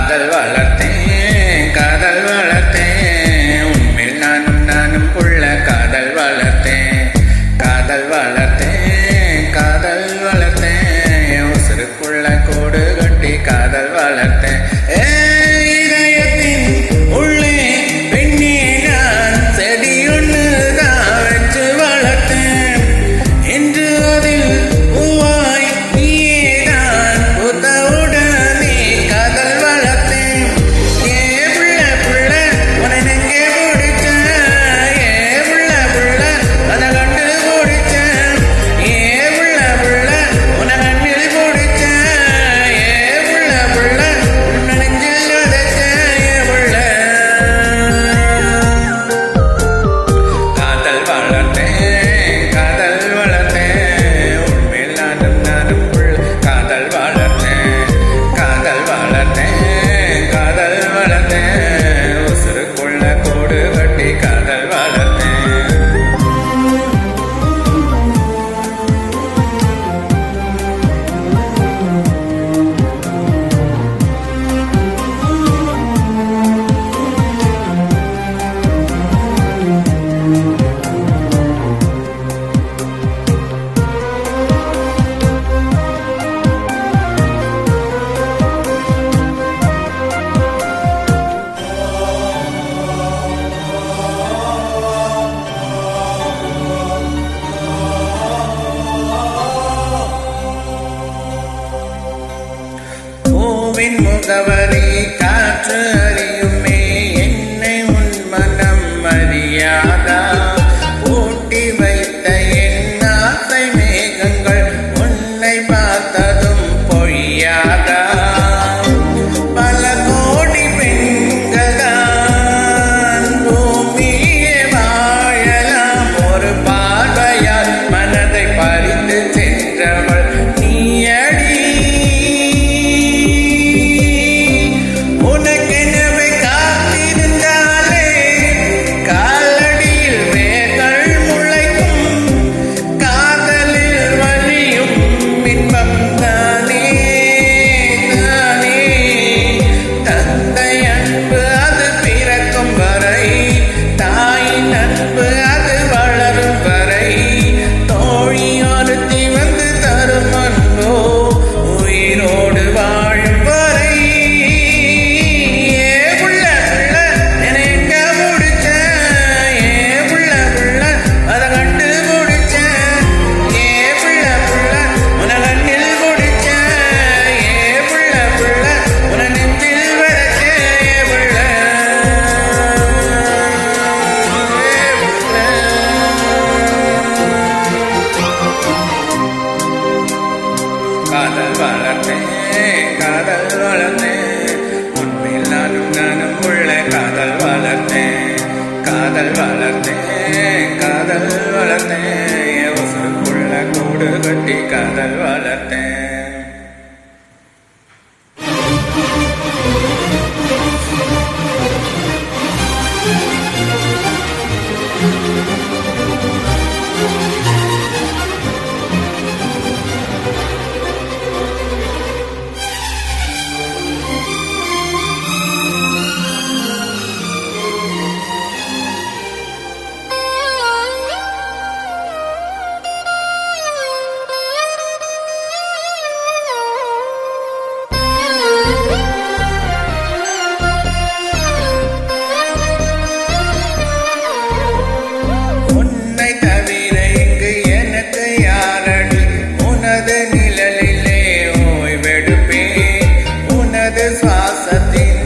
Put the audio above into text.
காதல் வளர்த்தேன் காதல் வளர்த்தேன் உன்மேல் நானும் புள்ள காதல் வளர்த்தேன் காதல் வளர்த்தேன் காதல் வளர்த்தேன் உசுருக்குள்ள கோடு கட்டி காதல் வளர்த்தேன் இதயத்தின் உள்ளே பெண்ணே நான் செடி ஒண்ணுதான் வச்சு வளர்த்தேன் என்று அதில் பூவாய் நீதான் புத்தவுடனே காதல் வளர்த்தேன் ஏ புள்ள புள்ள உன்னை நெங்கே பிடிச்சேன் ஏ புள்ள புள்ள அதை கண்டு பிடிச்சேன் ஏ புள்ள புள்ள உன்னை கண்ணில் பிடிச்சேன் ஏ புள்ள புள்ள உன்னை நெஞ்சில் விதைச்சேன் ஏ புள்ள காதல் வளர்த்தேன் காதல் வளர்த்தேன் உன்மேல் நானும் புள்ள காதல் வளர்த்தேன் காதல் வளர்த்தேன் காதல் வளர்த்தேன் உசுருக்குள்ள கோடு கட்டி காதல் வளர்த்தேன் பூவின் முகவரி காற்று அறியுமே என்னை உன் மனம் அறியாதா பூட்டி வைத்த என் ஆசை மேகங்கள் உன்னை பார்த்ததும் பொய்யாதா பல கோடி பெண்கள் தான் பூமியே வாழலாம் ஒரு பார்வையால் மனதை பறித்து சென்றவள் நீயடி உனக்கெனவே காத்திருந்தாலே காலடியில் வேர்கள் முளைக்கும் காதலில் வலியும் இன்பம் தானே தானே தந்தை அன்பு அது பிறக்கும் வரை தாயின் அன்பு அது வளரும் வரை தோழி ஒருத்தி வந்து தரும் அன்போ உயிரோடு வாழும் வரை ஏ புள்ள புள்ள என்னை எங்க முடிச்சேன் ஏ புள்ள புள்ள அதை கண்டு முடிச்சேன் ஏ புள்ள புள்ள உன கண்ணில் முடிச்சேன் ஏ புள்ள புள்ள உன நெஞ்சில் வரைச்சேன் ஏ புள்ள காதல் வளர்த்தேன் காதல் வளர்த்தேன் உன்மேல் நானும் உள்ள காதல் வளர்த்தேன் காதல் வளர்த்தேன் காதல் வளர்த்தேன் உசுருக்குள்ள கூடு கட்டி காதல் வளர்த்தேன் உன்னை தவிர இங்கு எனக்கு யாரடி உனது நிழலிலே ஓய்வெடுப்பேன் உனது சுவாசத்தின்